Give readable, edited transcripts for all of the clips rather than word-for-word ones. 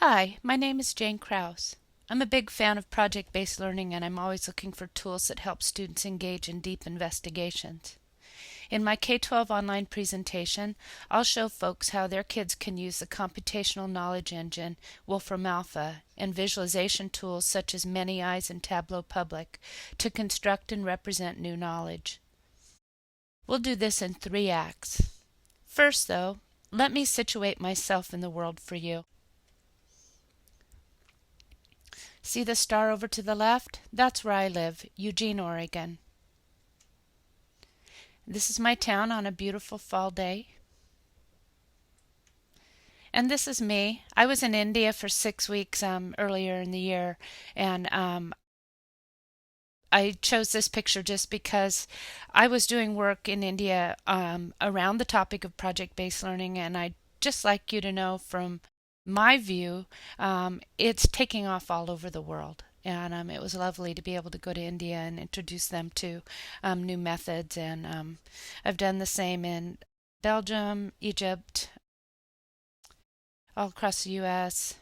Hi, my name is Jane Krause. I'm a big fan of project-based learning and I'm always looking for tools that help students engage in deep investigations. In my K-12 online presentation, I'll show folks how their kids can use the computational knowledge engine, Wolfram Alpha, and visualization tools such as Many Eyes and Tableau Public to construct and represent new knowledge. We'll do this in 3 acts. First, though, let me situate myself in the world for you. See the star over to the left? That's where I live, Eugene, Oregon. This is my town on a beautiful fall day. And this is me. I was in India for 6 weeks earlier in the year, and I chose this picture just because I was doing work in India around the topic of project-based learning, and I'd just like you to know from my view, it's taking off all over the world. And it was lovely to be able to go to India and introduce them to new methods. And I've done the same in Belgium, Egypt, all across the U.S.,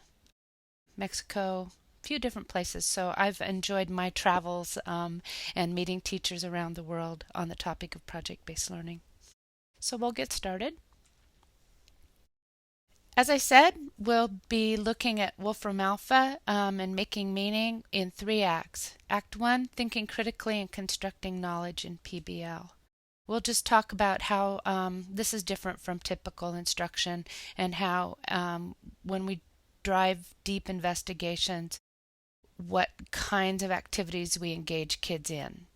Mexico, a few different places. So I've enjoyed my travels and meeting teachers around the world on the topic of project-based learning. So we'll get started. As I said, we'll be looking at Wolfram Alpha and making meaning in 3 acts. Act 1, thinking critically and constructing knowledge in PBL. We'll just talk about how this is different from typical instruction and how when we drive deep investigations, what kinds of activities we engage kids in.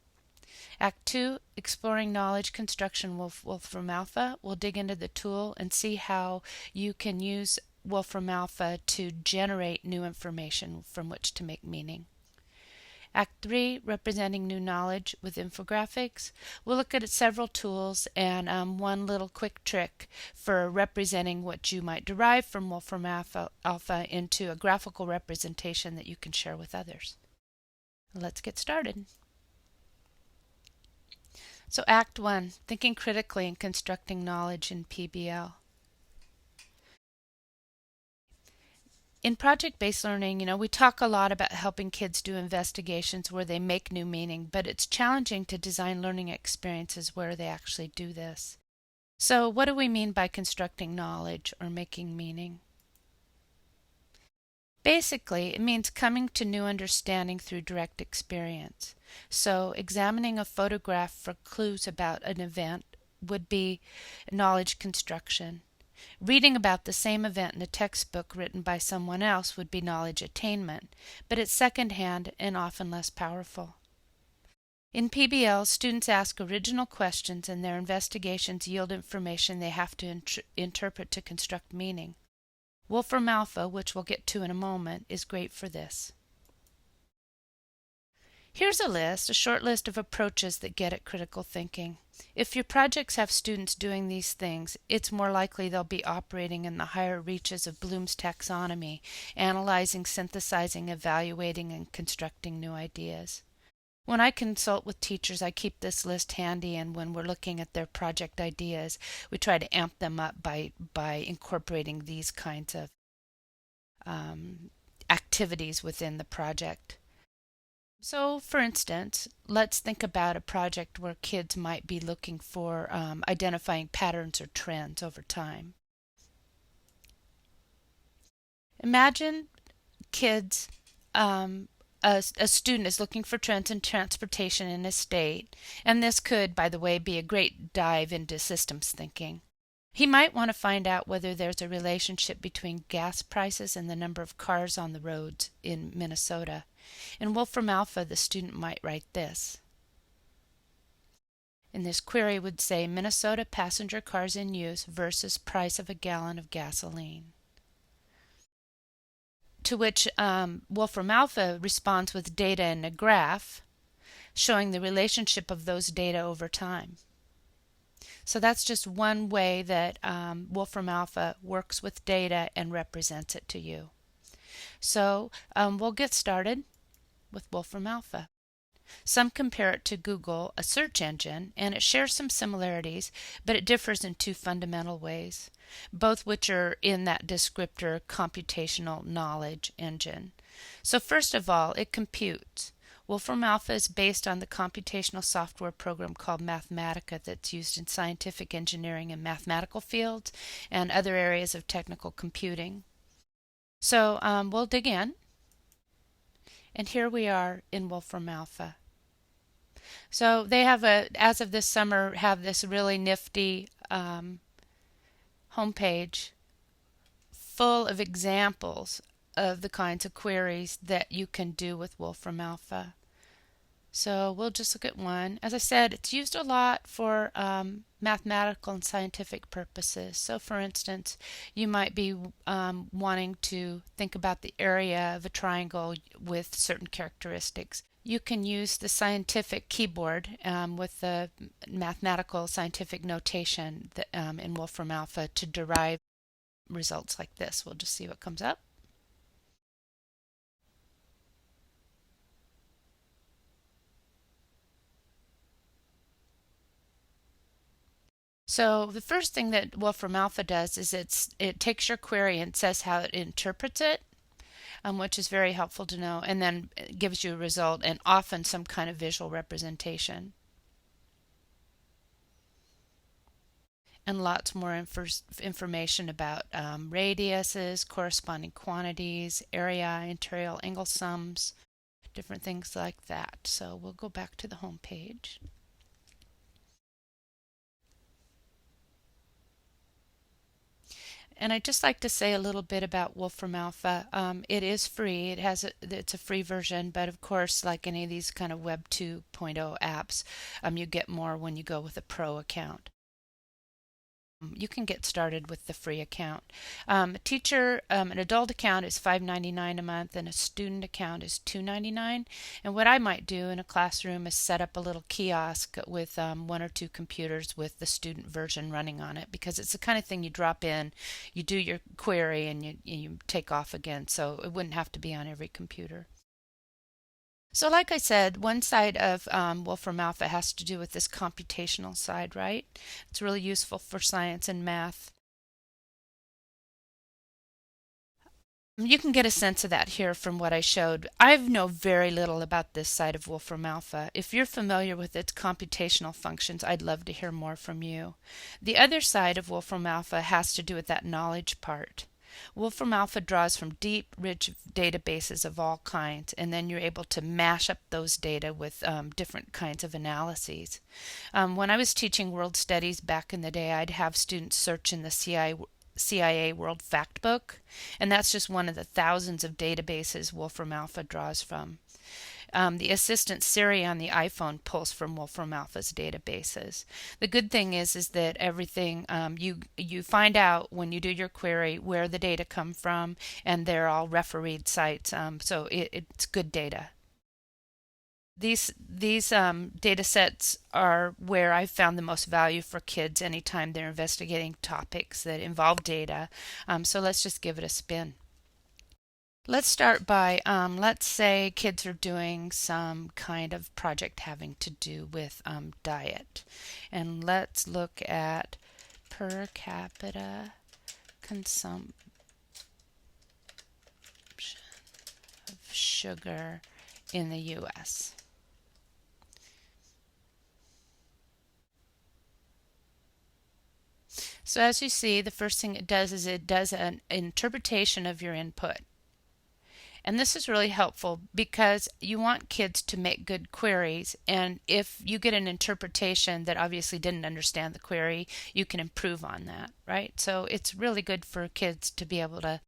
Act 2, exploring knowledge construction Wolfram Alpha. We'll dig into the tool and see how you can use Wolfram Alpha to generate new information from which to make meaning. Act 3, representing new knowledge with infographics. We'll look at several tools and one little quick trick for representing what you might derive from Wolfram Alpha into a graphical representation that you can share with others. Let's get started. So Act 1, thinking critically and constructing knowledge in PBL. In project-based learning, we talk a lot about helping kids do investigations where they make new meaning, but it's challenging to design learning experiences where they actually do this. So what do we mean by constructing knowledge or making meaning? Basically, it means coming to new understanding through direct experience. So examining a photograph for clues about an event would be knowledge construction. Reading about the same event in a textbook written by someone else would be knowledge attainment, but it's secondhand and often less powerful. In PBL, students ask original questions and their investigations yield information they have to interpret to construct meaning. Wolfram Alpha, which we'll get to in a moment, is great for this. Here's a short list of approaches that get at critical thinking. If your projects have students doing these things, it's more likely they'll be operating in the higher reaches of Bloom's taxonomy, analyzing, synthesizing, evaluating, and constructing new ideas. When I consult with teachers, I keep this list handy, and when we're looking at their project ideas, we try to amp them up by incorporating these kinds of activities within the project. So, for instance, let's think about a project where kids might be looking for identifying patterns or trends over time. Imagine kids a student is looking for trends in transportation in a state, and this could, by the way, be a great dive into systems thinking. He might want to find out whether there's a relationship between gas prices and the number of cars on the roads in Minnesota. In Wolfram Alpha, the student might write this. And this query would say Minnesota passenger cars in use versus price of a gallon of gasoline. To which Wolfram Alpha responds with data in a graph showing the relationship of those data over time. So that's just one way that Wolfram Alpha works with data and represents it to you. So we'll get started with Wolfram Alpha. Some compare it to Google, a search engine, and it shares some similarities, but it differs in two fundamental ways, both which are in that descriptor computational knowledge engine. So first of all, it computes. Wolfram Alpha is based on the computational software program called Mathematica that's used in scientific engineering and mathematical fields and other areas of technical computing. So we'll dig in. And here we are in Wolfram Alpha. So they have as of this summer, have this really nifty homepage full of examples of the kinds of queries that you can do with Wolfram Alpha. So we'll just look at one. As I said, it's used a lot for mathematical and scientific purposes. So for instance, you might be wanting to think about the area of a triangle with certain characteristics. You can use the scientific keyboard with the mathematical scientific notation that, in Wolfram Alpha to derive results like this. We'll just see what comes up. So the first thing that Wolfram Alpha does is it takes your query and says how it interprets it, which is very helpful to know, and then it gives you a result and often some kind of visual representation. And lots more information about radiuses, corresponding quantities, area, interior angle sums, different things like that. So we'll go back to the home page. And I'd just like to say a little bit about Wolfram Alpha. It is free. It's a free version, but of course, like any of these kind of Web 2.0 apps, you get more when you go with a pro account. You can get started with the free account. A teacher, an adult account is $5.99 a month, and a student account is $2.99. And what I might do in a classroom is set up a little kiosk with one or two computers with the student version running on it, because it's the kind of thing you drop in, you do your query, and you take off again. So it wouldn't have to be on every computer. So like I said, one side of Wolfram Alpha has to do with this computational side, right? It's really useful for science and math. You can get a sense of that here from what I showed. I know very little about this side of Wolfram Alpha. If you're familiar with its computational functions, I'd love to hear more from you. The other side of Wolfram Alpha has to do with that knowledge part. Wolfram Alpha draws from deep, rich databases of all kinds, and then you're able to mash up those data with different kinds of analyses. When I was teaching world studies back in the day, I'd have students search in the CIA World Factbook, and that's just one of the thousands of databases Wolfram Alpha draws from. The assistant Siri on the iPhone pulls from Wolfram Alpha's databases. The good thing is that everything you find out when you do your query where the data come from, and they're all refereed sites, so it's good data. These data sets are where I've found the most value for kids anytime they're investigating topics that involve data. So let's just give it a spin. Let's start by, let's say kids are doing some kind of project having to do with diet. And let's look at per capita consumption of sugar in the U.S. So as you see, the first thing it does is it does an interpretation of your input. And this is really helpful because you want kids to make good queries, and if you get an interpretation that obviously didn't understand the query, you can improve on that, right? So it's really good for kids to be able to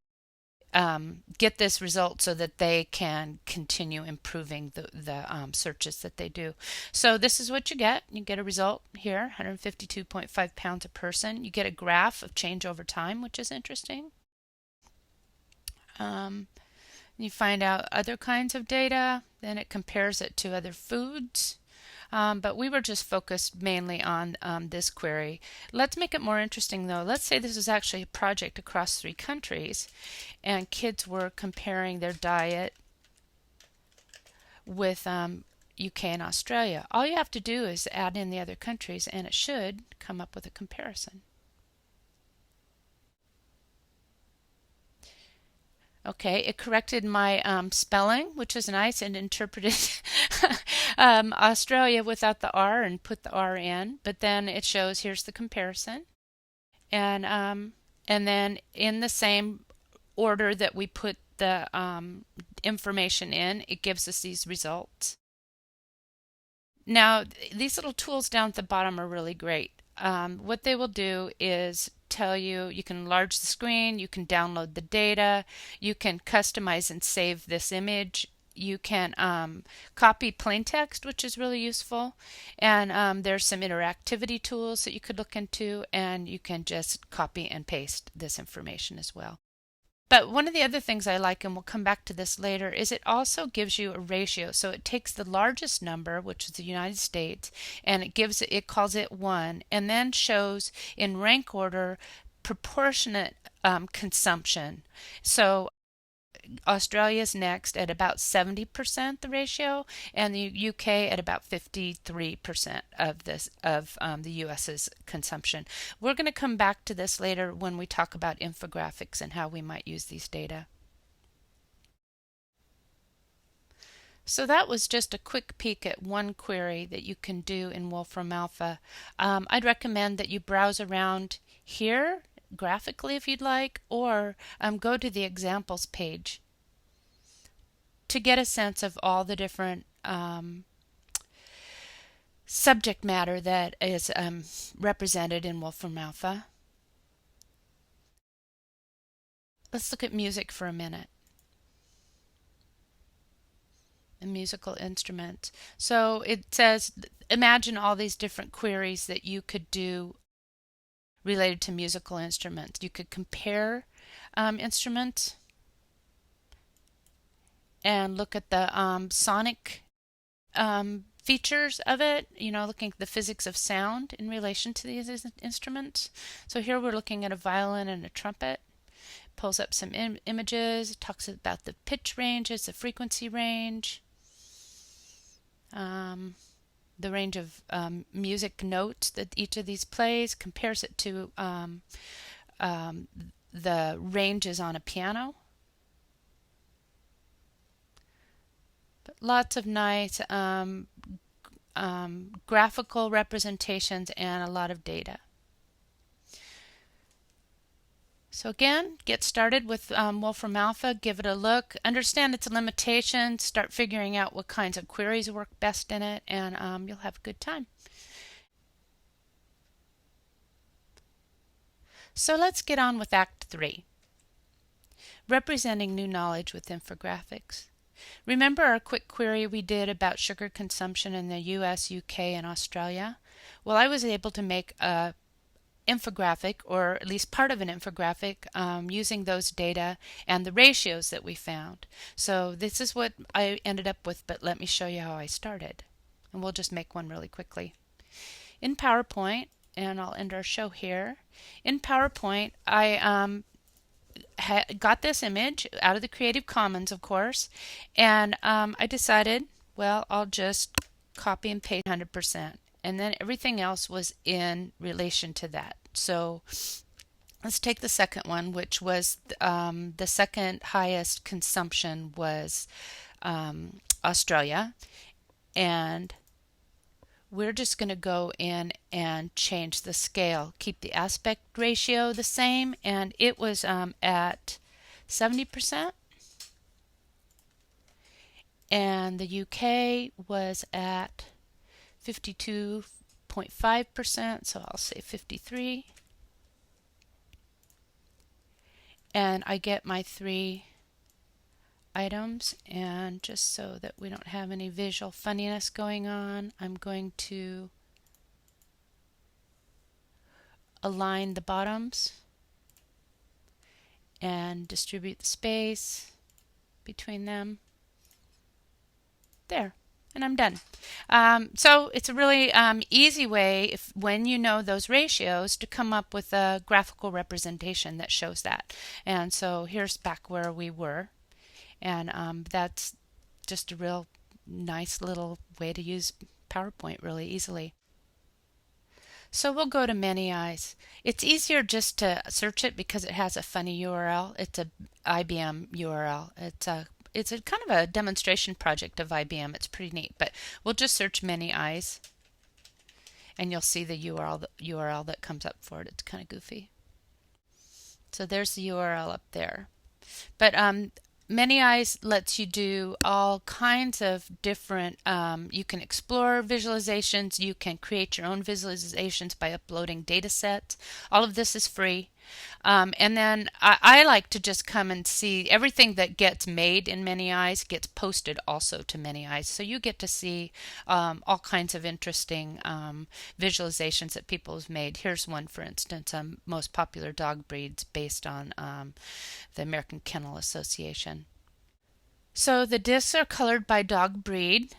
get this result so that they can continue improving the searches that they do. So this is what you get. You get a result here, 152.5 pounds a person. You get a graph of change over time, which is interesting. You find out other kinds of data, then it compares it to other foods. But we were just focused mainly on this query. Let's make it more interesting though. Let's say this is actually a project across 3 countries, and kids were comparing their diet with UK and Australia. All you have to do is add in the other countries and it should come up with a comparison. Okay, it corrected my spelling, which is nice, and interpreted Australia without the R and put the R in. But then it shows here's the comparison, and then in the same order that we put the information in, it gives us these results. Now, these little tools down at the bottom are really great. What they will do is tell you, you can enlarge the screen, you can download the data, you can customize and save this image, you can copy plain text, which is really useful, and there's some interactivity tools that you could look into, and you can just copy and paste this information as well. But one of the other things I like, and we'll come back to this later, is it also gives you a ratio. So it takes the largest number, which is the United States, and it calls it 1, and then shows in rank order proportionate consumption. So Australia's next at about 70% the ratio, and the UK at about 53% of the US's consumption. We're going to come back to this later when we talk about infographics and how we might use these data. So that was just a quick peek at one query that you can do in Wolfram Alpha. I'd recommend that you browse around here graphically if you'd like, or go to the examples page to get a sense of all the different subject matter that is represented in Wolfram Alpha. Let's look at music for a minute. A musical instrument. So it says, imagine all these different queries that you could do related to musical instruments. You could compare instruments and look at the sonic features of it, looking at the physics of sound in relation to these instruments. So here we're looking at a violin and a trumpet. Pulls up some images, talks about the pitch ranges, the frequency range, the range of music notes that each of these plays, compares it to the ranges on a piano. But lots of nice graphical representations and a lot of data. So again, get started with Wolfram Alpha, give it a look, understand its limitations, start figuring out what kinds of queries work best in it, and you'll have a good time. So let's get on with Act 3, representing new knowledge with infographics. Remember our quick query we did about sugar consumption in the US, UK, and Australia? Well, I was able to make a infographic, or at least part of an infographic, using those data and the ratios that we found. So this is what I ended up with, but let me show you how I started. And we'll just make one really quickly. In PowerPoint, and I'll end our show here, in PowerPoint I got this image out of the Creative Commons, of course, and I decided, well, I'll just copy and paste 100%. And then everything else was in relation to that. So let's take the second one, which was the second highest consumption was Australia. And we're just going to go in and change the scale, keep the aspect ratio the same, and it was at 70%. And the UK was at 52.5%, so I'll say 53. And I get my 3 items, and just so that we don't have any visual funniness going on, I'm going to align the bottoms and distribute the space between them. There. And I'm done. So it's a really easy way, when you know those ratios, to come up with a graphical representation that shows that. And so here's back where we were, and that's just a real nice little way to use PowerPoint really easily. So we'll go to Many Eyes. It's easier just to search it because it has a funny URL. It's a IBM URL. It's a kind of a demonstration project of IBM. It's pretty neat. But we'll just search Many Eyes, and you'll see the URL that comes up for it. It's kind of goofy. So there's the URL up there. But Many Eyes lets you do all kinds of different, you can explore visualizations, you can create your own visualizations by uploading data sets. All of this is free. And then I like to just come and see everything that gets made in Many Eyes gets posted also to Many Eyes. So you get to see all kinds of interesting visualizations that people have made. Here's one, for instance, most popular dog breeds based on the American Kennel Association. So the discs are colored by dog breed.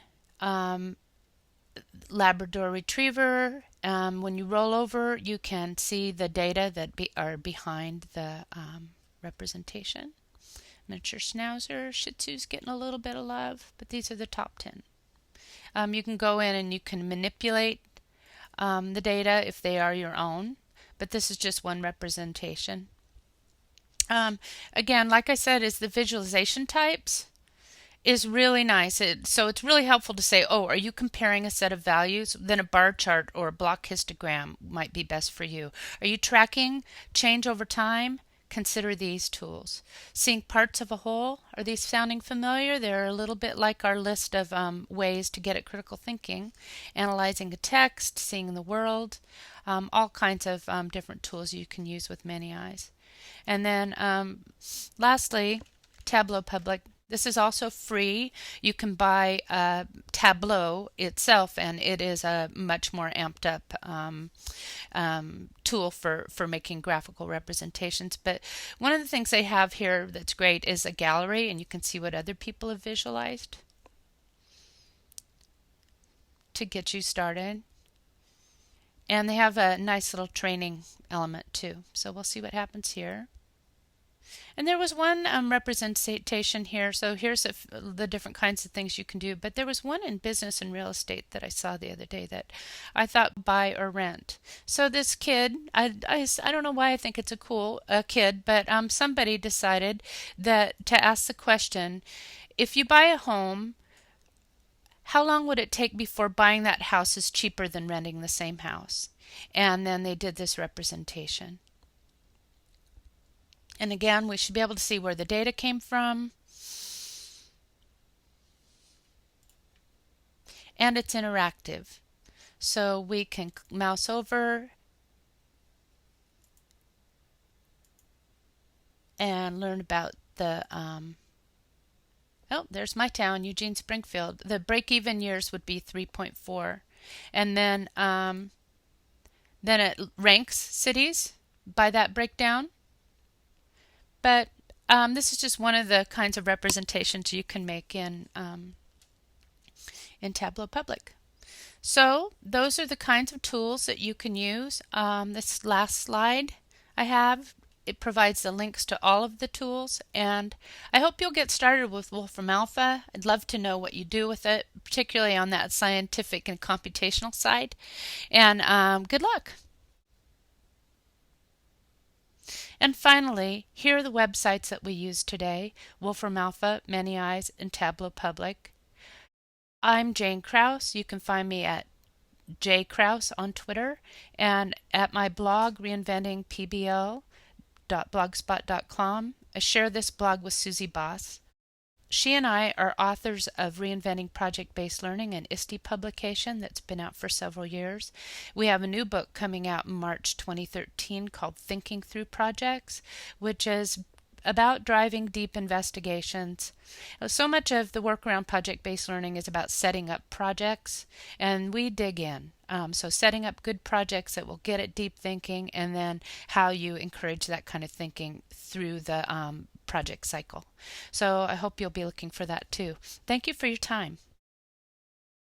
Labrador Retriever. When you roll over, you can see the data that are behind the representation. Miniature Schnauzer, Shih Tzu's getting a little bit of love, but these are the top 10. You can go in and you can manipulate the data if they are your own, but this is just one representation. Again, like I said, is the visualization types is really nice. So it's really helpful to say, oh, are you comparing a set of values? Then a bar chart or a block histogram might be best for you. Are you tracking change over time? Consider these tools. Seeing parts of a whole, are these sounding familiar? They're a little bit like our list of ways to get at critical thinking. Analyzing a text, seeing the world, all kinds of different tools you can use with Many Eyes. And then lastly, Tableau Public. This is also free. You can buy Tableau itself, and it is a much more amped up tool for making graphical representations. But one of the things they have here that's great is a gallery, and you can see what other people have visualized to get you started. And they have a nice little training element too. So we'll see what happens here. And there was one representation here. So here's the different kinds of things you can do. But there was one in business and real estate that I saw the other day that I thought buy or rent. So this kid, I don't know why I think it's a cool kid, but somebody decided that to ask the question, if you buy a home, how long would it take before buying that house is cheaper than renting the same house? And then they did this representation. And again, we should be able to see where the data came from. And it's interactive. So we can mouse over and learn about the, oh, there's my town, Eugene Springfield. The break-even years would be 3.4. And then it ranks cities by that breakdown. But this is just one of the kinds of representations you can make in Tableau Public. So those are the kinds of tools that you can use. This last slide I have, it provides the links to all of the tools, and I hope you'll get started with Wolfram Alpha. I'd love to know what you do with it, particularly on that scientific and computational side. And good luck. And finally, here are the websites that we use today: Wolfram Alpha, Many Eyes, and Tableau Public. I'm Jane Krause. You can find me at jkrause on Twitter and at my blog, reinventingpbl.blogspot.com. I share this blog with Susie Boss. She and I are authors of Reinventing Project-Based Learning, an ISTE publication that's been out for several years. We have a new book coming out in March 2013 called Thinking Through Projects, which is about driving deep investigations. So much of the work around project-based learning is about setting up projects, and we dig in. So setting up good projects that will get at deep thinking, and then how you encourage that kind of thinking through the project cycle. So I hope you'll be looking for that too. Thank you for your time.